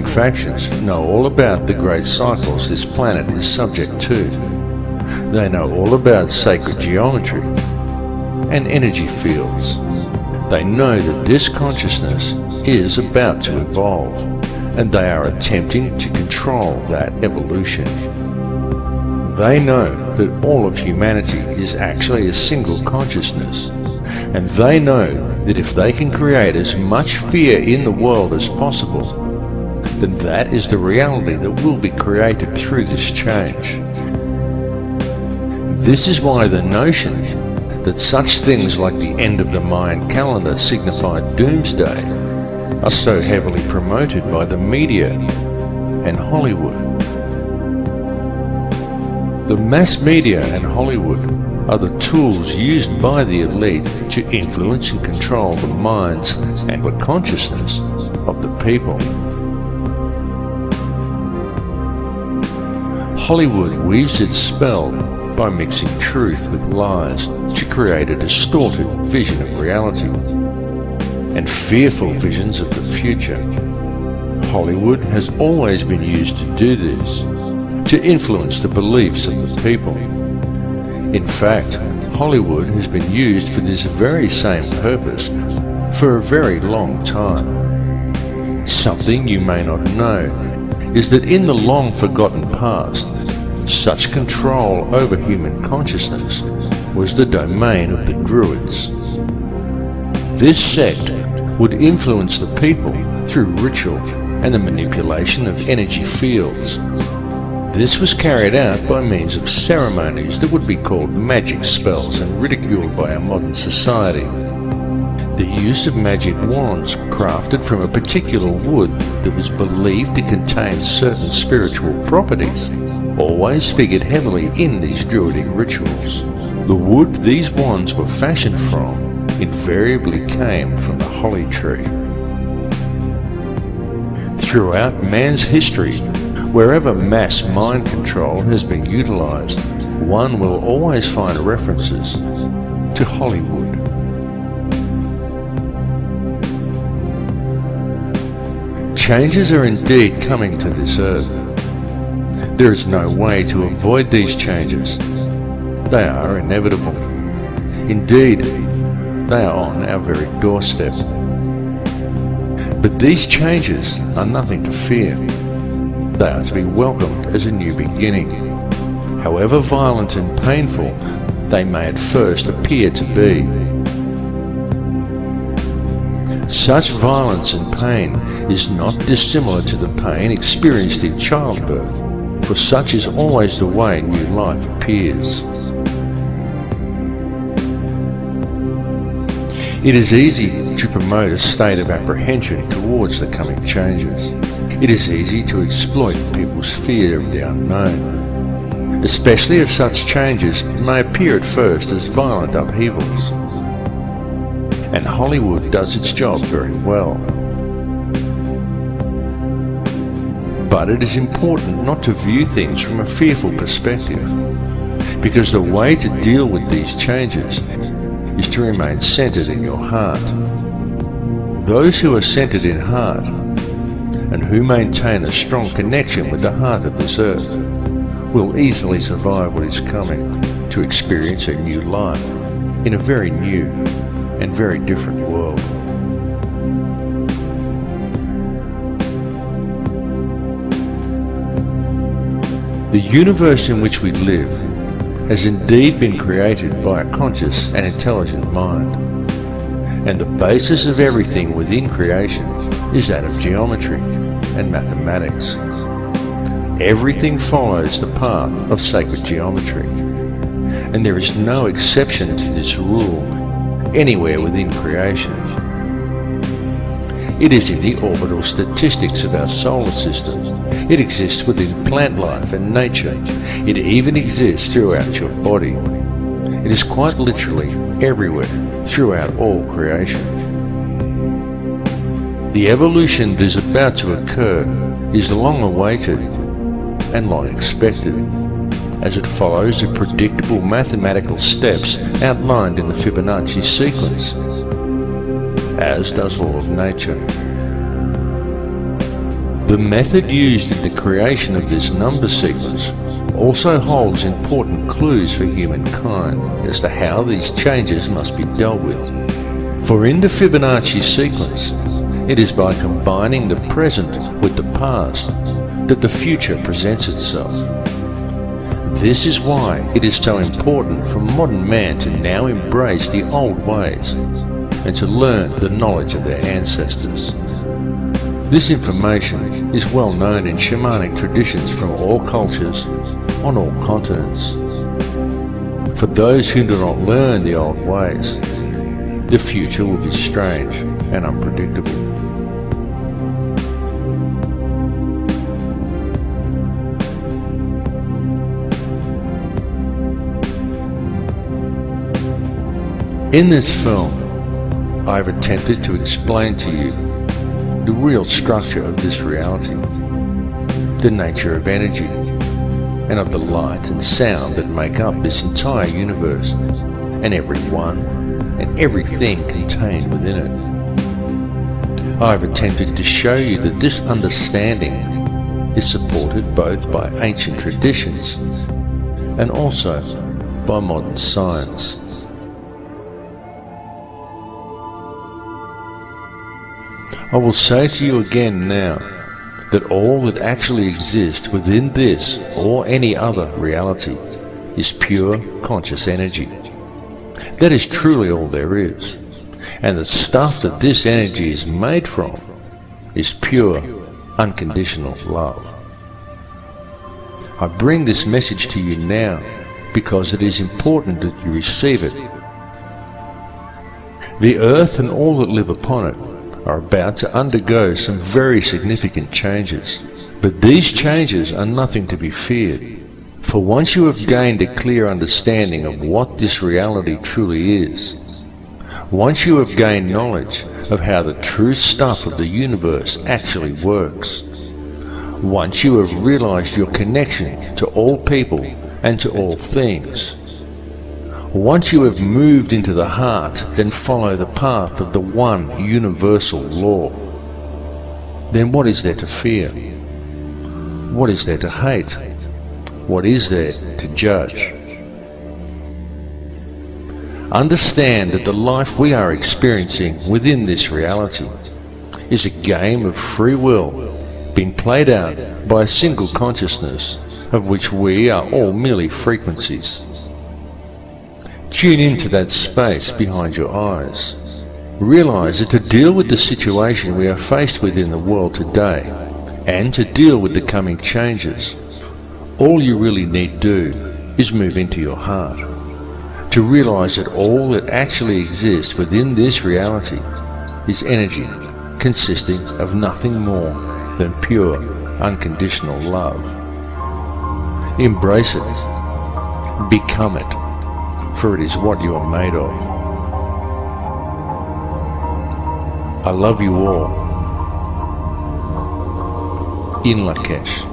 factions know all about the great cycles this planet is subject to. They know all about sacred geometry and energy fields. They know that this consciousness is about to evolve, and they are attempting to control that evolution. They know that all of humanity is actually a single consciousness, and they know that if they can create as much fear in the world as possible, then that is the reality that will be created through this change. This is why the notion that such things like the end of the Mayan calendar signify doomsday are so heavily promoted by the media and Hollywood. The mass media and Hollywood are the tools used by the elite to influence and control the minds and the consciousness of the people. Hollywood weaves its spell by mixing truth with lies to create a distorted vision of reality and fearful visions of the future. Hollywood has always been used to do this, to influence the beliefs of the people. In fact, Hollywood has been used for this very same purpose for a very long time. Something you may not know is that in the long forgotten past, such control over human consciousness was the domain of the Druids. This sect would influence the people through ritual and the manipulation of energy fields. This was carried out by means of ceremonies that would be called magic spells and ridiculed by our modern society. The use of magic wands crafted from a particular wood that was believed to contain certain spiritual properties always figured heavily in these druidic rituals. The wood these wands were fashioned from invariably came from the holly tree. Throughout man's history, wherever mass mind control has been utilized, one will always find references to Hollywood. Changes are indeed coming to this earth. There is no way to avoid these changes. They are inevitable. Indeed, they are on our very doorstep. But these changes are nothing to fear. They are to be welcomed as a new beginning. However violent and painful they may at first appear to be. Such violence and pain is not dissimilar to the pain experienced in childbirth, for such is always the way new life appears. It is easy to promote a state of apprehension towards the coming changes. It is easy to exploit people's fear of the unknown, especially if such changes may appear at first as violent upheavals. And Hollywood does its job very well. But it is important not to view things from a fearful perspective, because the way to deal with these changes is to remain centered in your heart. Those who are centered in heart and who maintain a strong connection with the heart of this earth will easily survive what is coming, to experience a new life in a very new and very different world. The universe in which we live has indeed been created by a conscious and intelligent mind, and the basis of everything within creation is that of geometry and mathematics. Everything follows the path of sacred geometry, and there is no exception to this rule anywhere within creation. It is in the orbital statistics of our solar system. It exists within plant life and nature. It even exists throughout your body. It is quite literally everywhere throughout all creation. The evolution that is about to occur is long awaited and long expected, as it follows the predictable mathematical steps outlined in the Fibonacci sequence, as does all of nature. The method used in the creation of this number sequence also holds important clues for humankind as to how these changes must be dealt with. For in the Fibonacci sequence, it is by combining the present with the past that the future presents itself. This is why it is so important for modern man to now embrace the old ways and to learn the knowledge of their ancestors. This information is well known in shamanic traditions from all cultures, on all continents. For those who do not learn the old ways, the future will be strange and unpredictable. In this film, I have attempted to explain to you the real structure of this reality, the nature of energy, and of the light and sound that make up this entire universe, and everyone and everything contained within it. I have attempted to show you that this understanding is supported both by ancient traditions and also by modern science. I will say to you again now that all that actually exists within this or any other reality is pure conscious energy. That is truly all there is, and the stuff that this energy is made from is pure, unconditional love. I bring this message to you now because it is important that you receive it. The earth and all that live upon it are about to undergo some very significant changes. But these changes are nothing to be feared, for once you have gained a clear understanding of what this reality truly is, once you have gained knowledge of how the true stuff of the universe actually works, once you have realized your connection to all people and to all things, once you have moved into the heart, then follow the path of the one universal law. Then what is there to fear? What is there to hate? What is there to judge? Understand that the life we are experiencing within this reality is a game of free will being played out by a single consciousness of which we are all merely frequencies. Tune into that space behind your eyes. Realize that to deal with the situation we are faced with in the world today, and to deal with the coming changes, all you really need do is move into your heart. To realize that all that actually exists within this reality is energy consisting of nothing more than pure, unconditional love. Embrace it. Become it. For it is what you are made of. I love you all. In Lakesh.